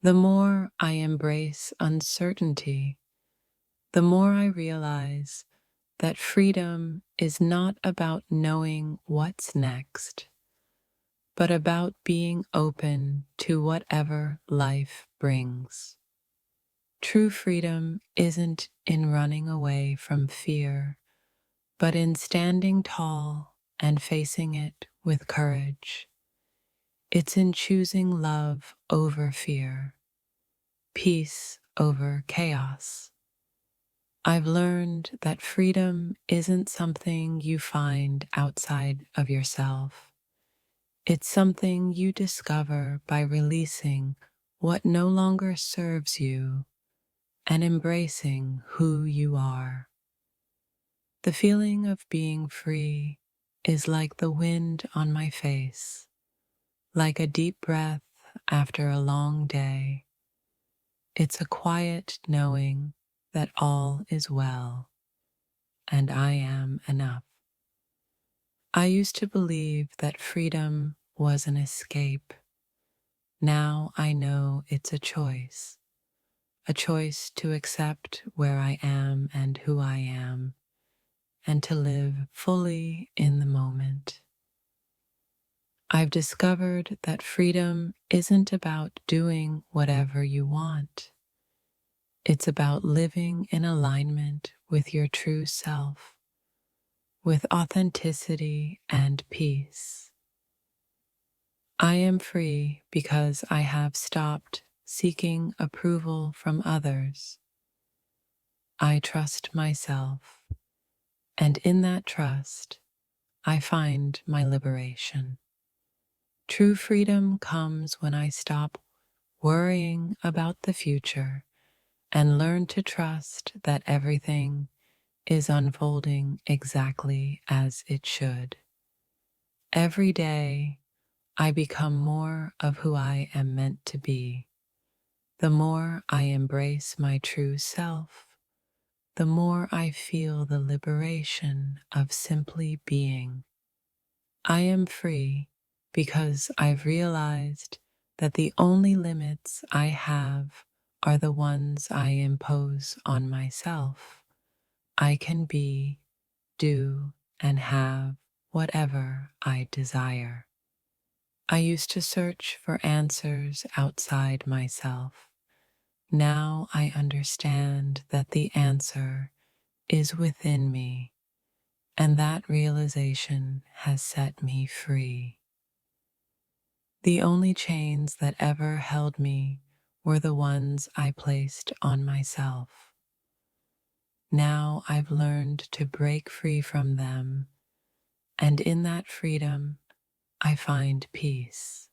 The more I embrace uncertainty, the more I realize that freedom is not about knowing what's next, but about being open to whatever life brings. True freedom isn't in running away from fear, but in standing tall and facing it with courage. It's in choosing love over fear, peace over chaos. I've learned that freedom isn't something you find outside of yourself. It's something you discover by releasing what no longer serves you and embracing who you are. The feeling of being free is like the wind on my face, like a deep breath after a long day. It's a quiet knowing that all is well and I am enough. I used to believe that freedom was an escape. Now I know it's a choice to accept where I am and who I am, and to live fully in the moment. I've discovered that freedom isn't about doing whatever you want. It's about living in alignment with your true self, with authenticity and peace. I am free because I have stopped seeking approval from others. I trust myself, and in that trust, I find my liberation. True freedom comes when I stop worrying about the future and learn to trust that everything is unfolding exactly as it should. Every day, I become more of who I am meant to be. The more I embrace my true self, the more I feel the liberation of simply being. I am free because I've realized that the only limits I have are the ones I impose on myself. I can be, do, and have whatever I desire. I used to search for answers outside myself. Now I understand that the answer is within me, and that realization has set me free. The only chains that ever held me were the ones I placed on myself. Now I've learned to break free from them, and in that freedom, I find peace.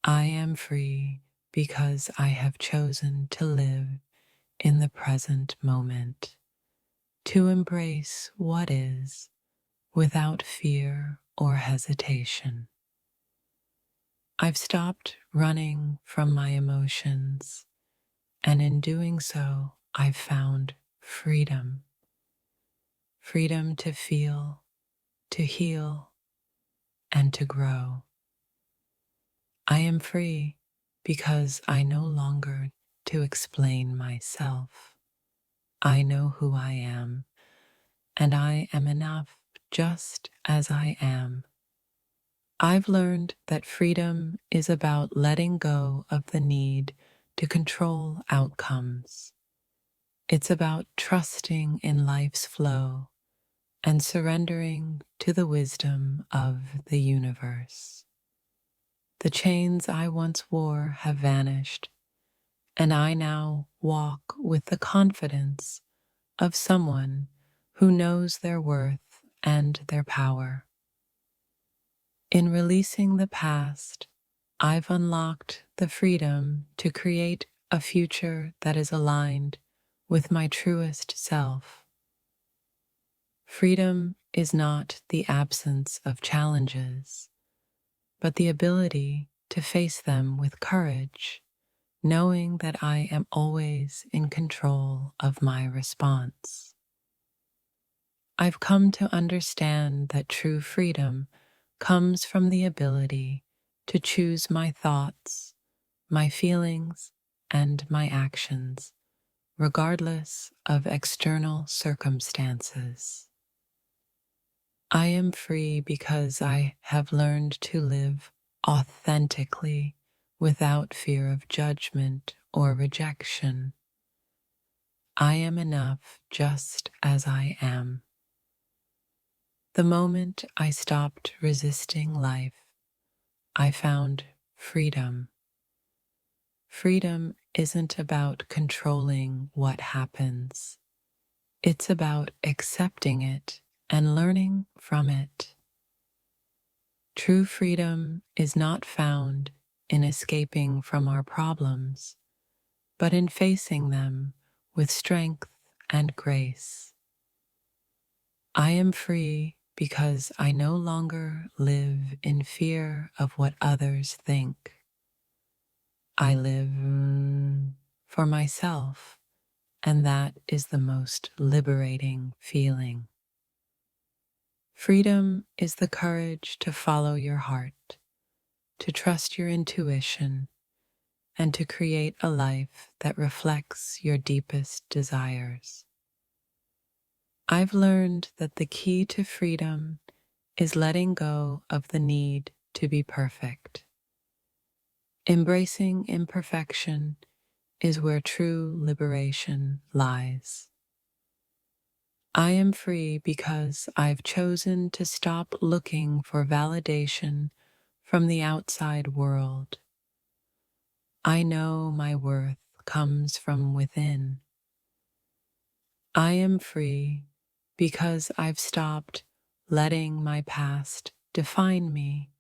I am free because I have chosen to live in the present moment, to embrace what is without fear or hesitation. I've stopped running from my emotions, and in doing so, I've found freedom. Freedom to feel, to heal, and to grow. I am free because I no longer to explain myself. I know who I am, and I am enough just as I am. I've learned that freedom is about letting go of the need to control outcomes. It's about trusting in life's flow and surrendering to the wisdom of the universe. The chains I once wore have vanished, and I now walk with the confidence of someone who knows their worth and their power. In releasing the past, I've unlocked the freedom to create a future that is aligned with my truest self. Freedom is not the absence of challenges, but the ability to face them with courage, knowing that I am always in control of my response. I've come to understand that true freedom comes from the ability to choose my thoughts, my feelings, and my actions, regardless of external circumstances. I am free because I have learned to live authentically without fear of judgment or rejection. I am enough just as I am. The moment I stopped resisting life, I found freedom. Freedom isn't about controlling what happens. It's about accepting it and learning from it. True freedom is not found in escaping from our problems, but in facing them with strength and grace. I am free because I no longer live in fear of what others think. I live for myself, and that is the most liberating feeling. Freedom is the courage to follow your heart, to trust your intuition, and to create a life that reflects your deepest desires. I've learned that the key to freedom is letting go of the need to be perfect. Embracing imperfection is where true liberation lies. I am free because I've chosen to stop looking for validation from the outside world. I know my worth comes from within. I am free because I've stopped letting my past define me.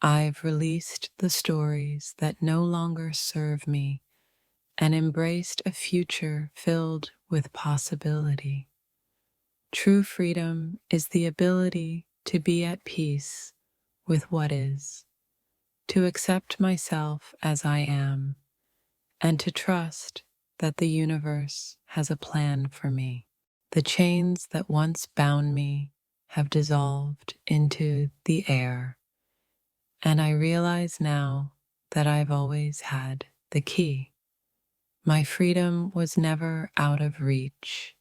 I've released the stories that no longer serve me and embraced a future filled with possibility. True freedom is the ability to be at peace with what is, to accept myself as I am, and to trust that the universe has a plan for me. The chains that once bound me have dissolved into the air, and I realize now that I've always had the key. My freedom was never out of reach.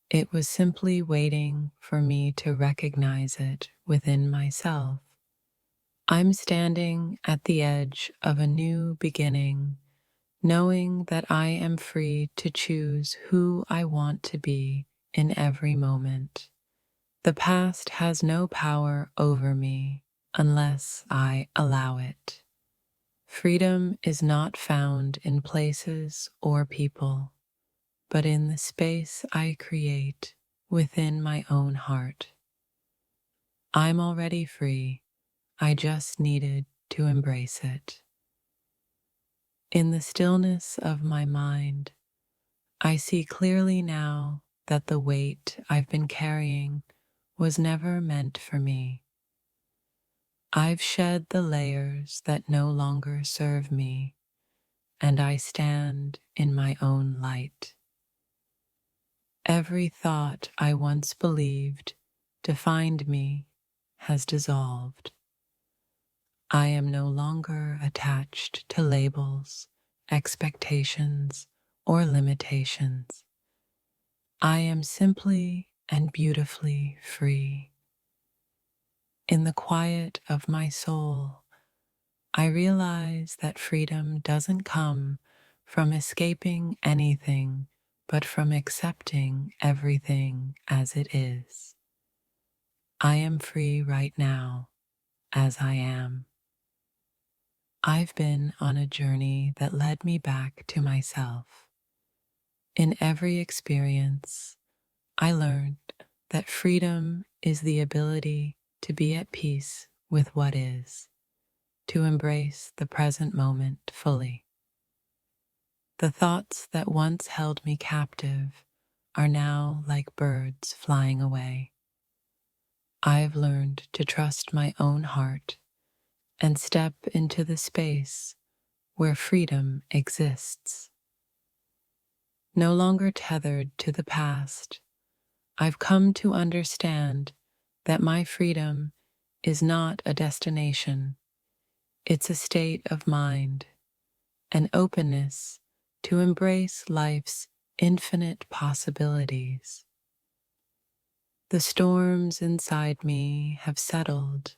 It was simply waiting for me to recognize it within myself. I'm standing at the edge of a new beginning, knowing that I am free to choose who I want to be in every moment. The past has no power over me unless I allow it. Freedom is not found in places or people, but in the space I create within my own heart. I'm already free. I just needed to embrace it. In the stillness of my mind, I see clearly now that the weight I've been carrying was never meant for me. I've shed the layers that no longer serve me, and I stand in my own light. Every thought I once believed defined me has dissolved. I am no longer attached to labels, expectations, or limitations. I am simply and beautifully free. In the quiet of my soul, I realize that freedom doesn't come from escaping anything, but from accepting everything as it is. I am free right now, as I am. I've been on a journey that led me back to myself. In every experience, I learned that freedom is the ability to be at peace with what is, to embrace the present moment fully. The thoughts that once held me captive are now like birds flying away. I've learned to trust my own heart and step into the space where freedom exists. No longer tethered to the past, I've come to understand that my freedom is not a destination, It's a state of mind, an openness to embrace life's infinite possibilities. The storms inside me have settled,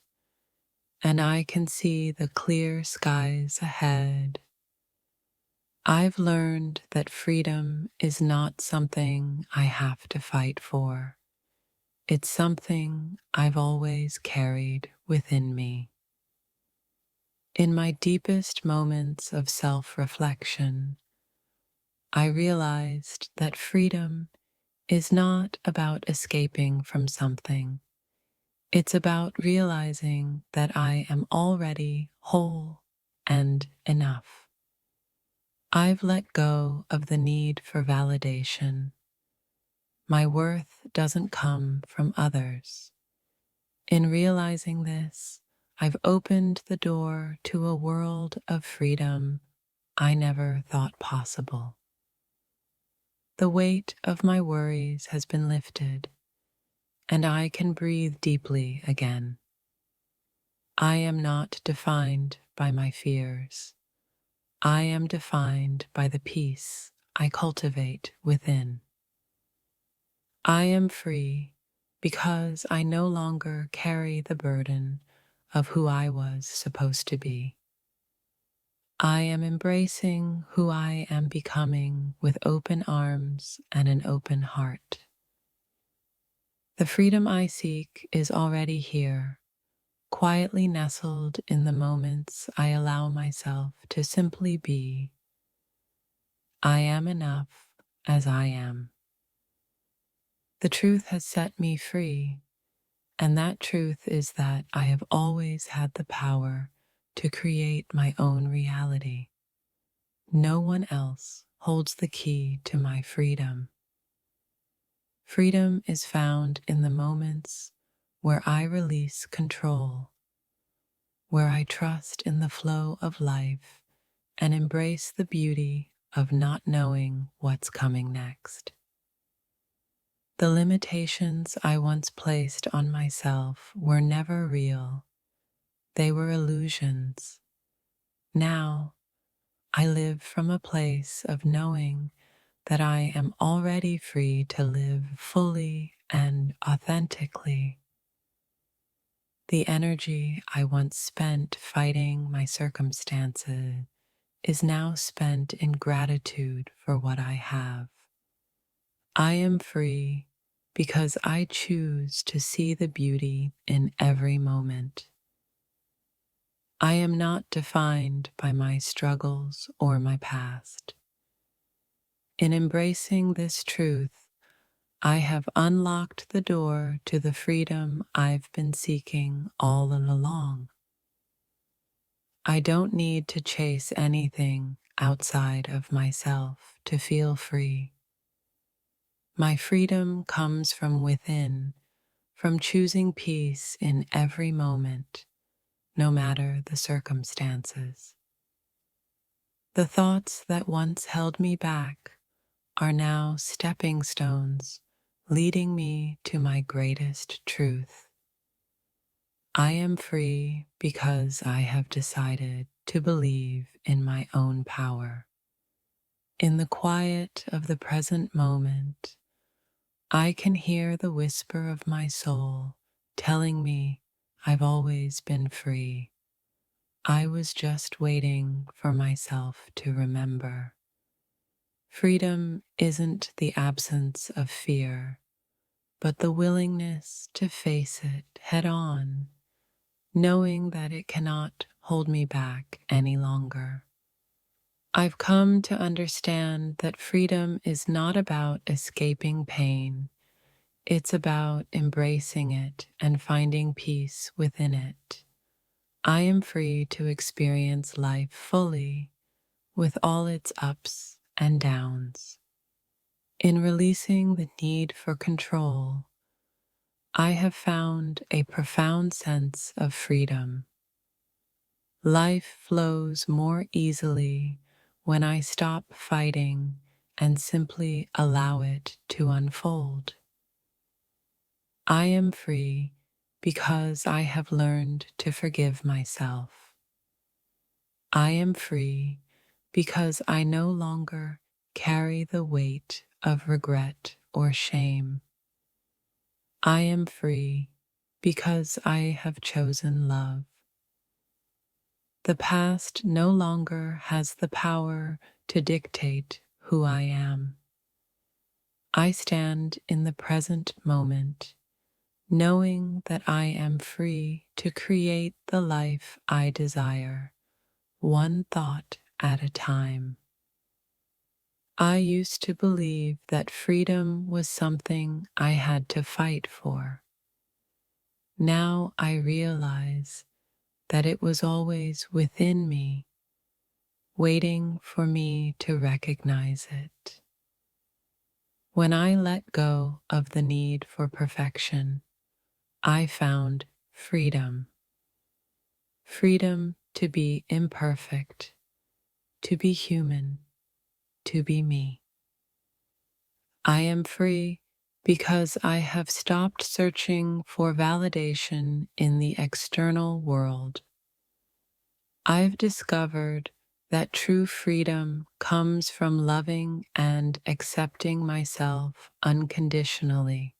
and I can see the clear skies ahead. I've learned that freedom is not something I have to fight for. It's something I've always carried within me. In my deepest moments of self-reflection, I realized that freedom is not about escaping from something. It's about realizing that I am already whole and enough. I've let go of the need for validation. My worth doesn't come from others. In realizing this, I've opened the door to a world of freedom I never thought possible. The weight of my worries has been lifted, and I can breathe deeply again. I am not defined by my fears. I am defined by the peace I cultivate within. I am free because I no longer carry the burden of who I was supposed to be. I am embracing who I am becoming with open arms and an open heart. The freedom I seek is already here, quietly nestled in the moments I allow myself to simply be. I am enough as I am. The truth has set me free, and that truth is that I have always had the power to create my own reality. No one else holds the key to my freedom. Freedom is found in the moments where I release control, where I trust in the flow of life and embrace the beauty of not knowing what's coming next. The limitations I once placed on myself were never real. They were illusions. Now, I live from a place of knowing that I am already free to live fully and authentically. The energy I once spent fighting my circumstances is now spent in gratitude for what I have. I am free because I choose to see the beauty in every moment. I am not defined by my struggles or my past. In embracing this truth, I have unlocked the door to the freedom I've been seeking all along. I don't need to chase anything outside of myself to feel free. My freedom comes from within, from choosing peace in every moment, no matter the circumstances. The thoughts that once held me back are now stepping stones leading me to my greatest truth. I am free because I have decided to believe in my own power. In the quiet of the present moment, I can hear the whisper of my soul telling me I've always been free. I was just waiting for myself to remember. Freedom isn't the absence of fear, but the willingness to face it head on, knowing that it cannot hold me back any longer. I've come to understand that freedom is not about escaping pain. It's about embracing it and finding peace within it. I am free to experience life fully with all its ups and downs. In releasing the need for control, I have found a profound sense of freedom. Life flows more easily when I stop fighting and simply allow it to unfold. I am free because I have learned to forgive myself. I am free because I no longer carry the weight of regret or shame. I am free because I have chosen love. The past no longer has the power to dictate who I am. I stand in the present moment, knowing that I am free to create the life I desire, one thought at a time. I used to believe that freedom was something I had to fight for. Now I realize that it was always within me, waiting for me to recognize it. When I let go of the need for perfection, I found freedom. Freedom to be imperfect, to be human, to be me. I am free because I have stopped searching for validation in the external world. I've discovered that true freedom comes from loving and accepting myself unconditionally.